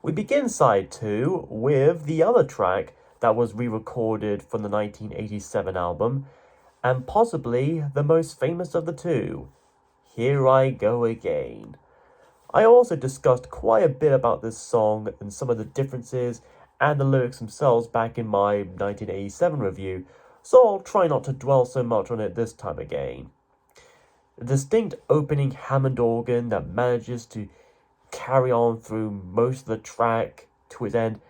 We begin side 2 with the other track that was re-recorded from the 1987 album, and possibly the most famous of the two, Here I Go Again. I also discussed quite a bit about this song and some of the differences and the lyrics themselves back in my 1987 review, so I'll try not to dwell so much on it this time again. The distinct opening Hammond organ that manages to carry on through most of the track to its end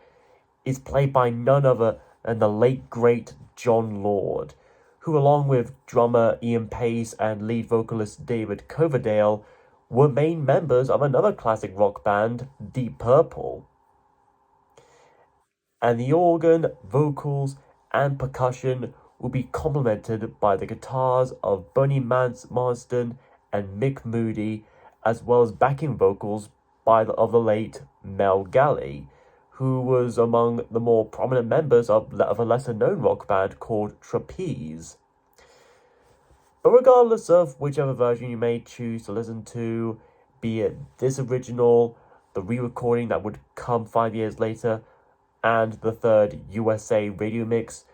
is played by none other than the late great John Lord, who along with drummer Ian Pace and lead vocalist David Coverdale were main members of another classic rock band, Deep Purple. And the organ, vocals, and percussion will be complemented by the guitars of Bernie Marsden and Mick Moody, as well as backing vocals of the late Mel Galley, who was among the more prominent members of a lesser-known rock band called Trapeze. But regardless of whichever version you may choose to listen to, be it this original, the re-recording that would come 5 years later, and the third USA radio mix,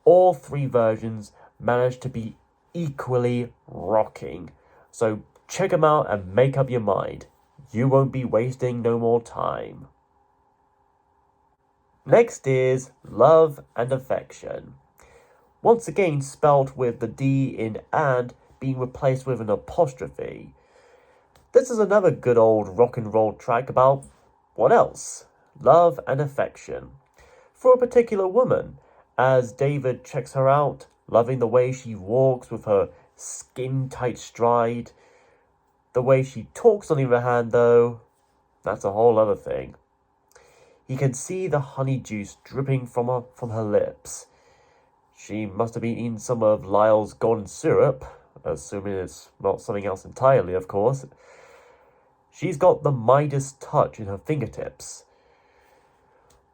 all three versions managed to be equally rocking. So check them out and make up your mind. You won't be wasting no more time. Next is Love and Affection. Once again spelled with the D in and being replaced with an apostrophe. This is another good old rock and roll track about what else? Love and affection. For a particular woman, as David checks her out, loving the way she walks with her skin-tight stride. The way she talks, on the other hand, though, that's a whole other thing. He can see the honey juice dripping from her lips. She must have been eating some of Lyle's golden syrup, assuming it's not something else entirely, of course. She's got the Midas touch in her fingertips.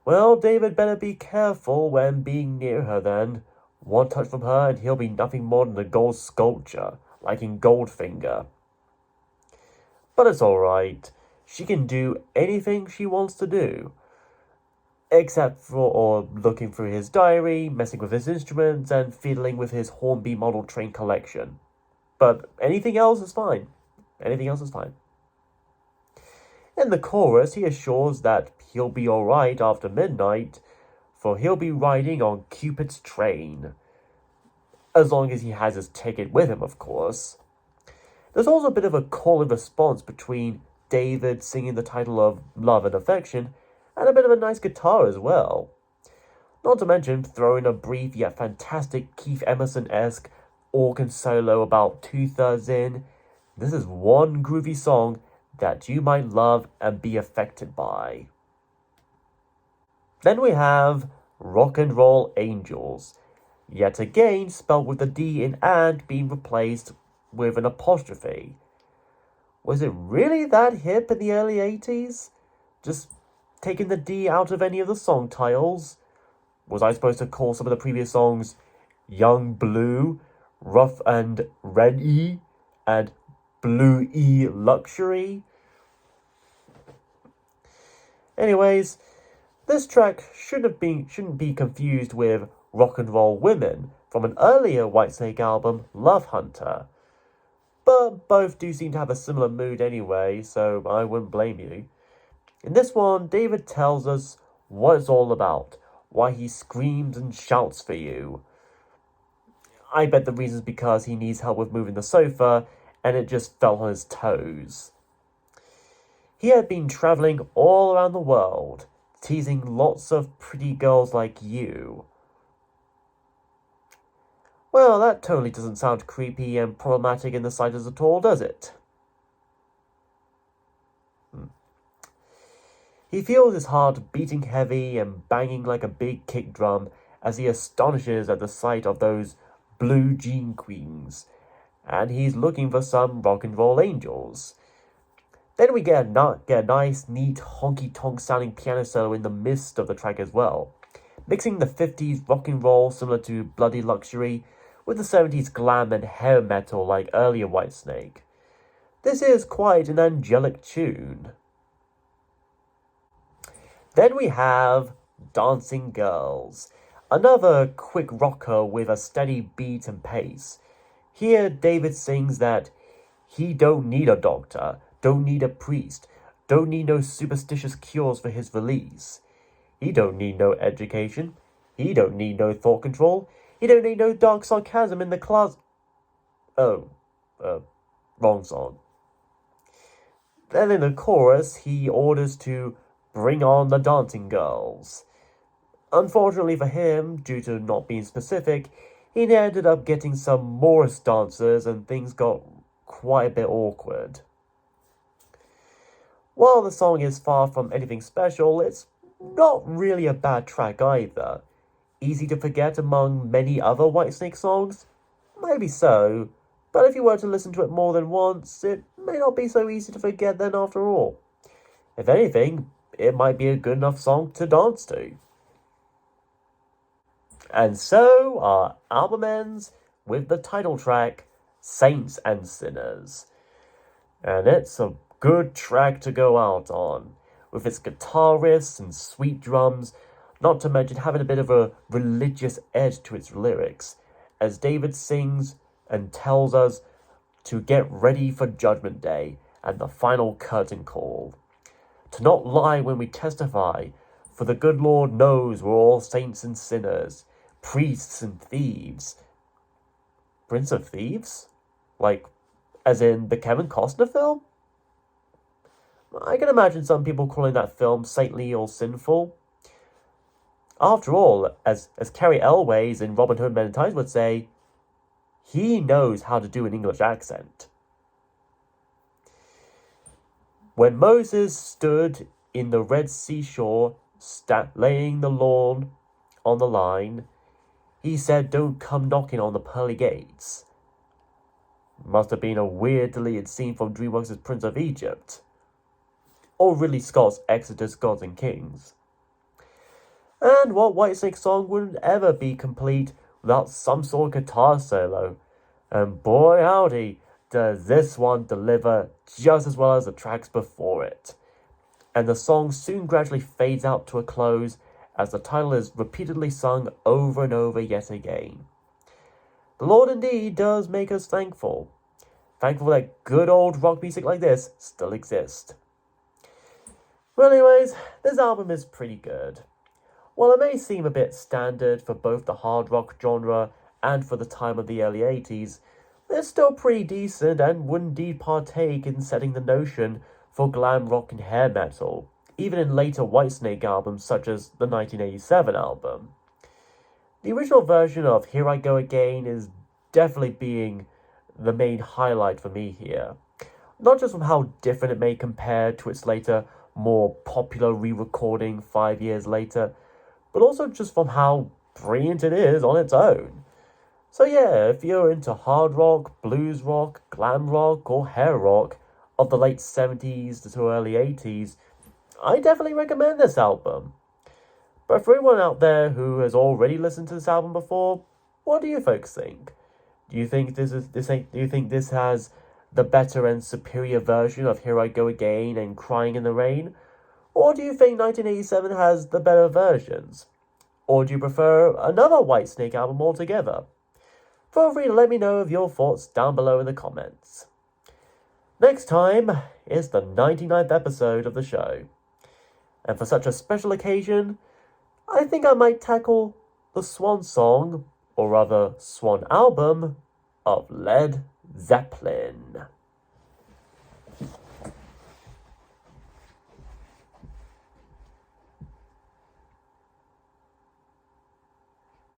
Well, David better be careful when being near her then. One touch from her and he'll be nothing more than a gold sculpture, like in Goldfinger. But it's alright. She can do anything she wants to do. Except for looking through his diary, messing with his instruments, and fiddling with his Hornby model train collection. But anything else is fine. Anything else is fine. In the chorus, he assures that he'll be alright after midnight, for he'll be riding on Cupid's train. As long as he has his ticket with him, of course. There's also a bit of a call and response between David singing the title of Love and Affection, and a bit of a nice guitar as well. Not to mention throwing a brief yet fantastic Keith Emerson-esque organ solo about 2/3 in. This is one groovy song that you might love and be affected by. Then we have Rock and Roll Angels, yet again spelled with the D in and being replaced with an apostrophe. Was it really that hip in the early 80s? Just taking the D out of any of the song titles? Was I supposed to call some of the previous songs Young Blue, Rough and Red E, and Blue E Luxury? Anyways, this track shouldn't be confused with Rock and Roll Women from an earlier Whitesnake album, Love Hunter. But both do seem to have a similar mood anyway, so I wouldn't blame you. In this one, David tells us what it's all about, why he screams and shouts for you. I bet the reason's because he needs help with moving the sofa, and it just fell on his toes. He had been travelling all around the world, teasing lots of pretty girls like you. Well, that totally doesn't sound creepy and problematic in the slightest at all, does it? He feels his heart beating heavy and banging like a big kick drum as he astonishes at the sight of those blue jean queens, and he's looking for some rock and roll angels. Then we get a nice, neat, honky-tonk sounding piano solo in the midst of the track as well, mixing the 50s rock and roll similar to Bloody Luxury with the 70s glam and hair metal like earlier Whitesnake. This is quite an angelic tune. Then we have Dancing Girls, another quick rocker with a steady beat and pace. Here, David sings that he don't need a doctor, don't need a priest, don't need no superstitious cures for his release. He don't need no education, he don't need no thought control, he don't need no dark sarcasm in the class. Oh, wrong song. Then in the chorus, he orders to bring on the dancing girls. Unfortunately for him, due to not being specific, he ended up getting some Morris dancers and things got quite a bit awkward. While the song is far from anything special, it's not really a bad track either. Easy to forget among many other Whitesnake songs? Maybe so, but if you were to listen to it more than once, it may not be so easy to forget then after all. If anything, it might be a good enough song to dance to. And so our album ends with the title track, Saints and Sinners. And it's a good track to go out on, with its guitar riffs and sweet drums, not to mention having a bit of a religious edge to its lyrics, as David sings and tells us to get ready for Judgment Day and the final curtain call. To not lie when we testify, for the good Lord knows we're all saints and sinners, priests and thieves. Prince of Thieves? Like, as in the Kevin Costner film? I can imagine some people calling that film saintly or sinful. After all, as Carrie Elways in Robin Hood Men in Tights would say, he knows how to do an English accent. When Moses stood in the Red Sea shore, laying the lawn on the line, he said, "Don't come knocking on the pearly gates." Must have been a weird deleted scene from DreamWorks' Prince of Egypt. Or Ridley Scott's Exodus, Gods and Kings. And what Whitesnake song wouldn't ever be complete without some sort of guitar solo? And boy howdy, does this one deliver just as well as the tracks before it. And the song soon gradually fades out to a close as the title is repeatedly sung over and over yet again. The Lord indeed does make us thankful. Thankful that good old rock music like this still exists. Well anyways, this album is pretty good. While it may seem a bit standard for both the hard rock genre and for the time of the early 80s, it's still pretty decent and would indeed partake in setting the notion for glam rock and hair metal, even in later Whitesnake albums such as the 1987 album. The original version of Here I Go Again is definitely being the main highlight for me here. Not just from how different it may compare to its later, more popular re-recording 5 years later, but also just from how brilliant it is on its own. So yeah, if you're into hard rock, blues rock, glam rock, or hair rock of the late 70s to early 80s, I definitely recommend this album. But for everyone out there who has already listened to this album before, what do you folks think? Do you think this has the better and superior version of Here I Go Again and Crying in the Rain? Or do you think 1987 has the better versions? Or do you prefer another Whitesnake album altogether? Feel free to let me know of your thoughts down below in the comments. Next time is the 99th episode of the show. And for such a special occasion, I think I might tackle the swan song, or rather swan album, of Led Zeppelin.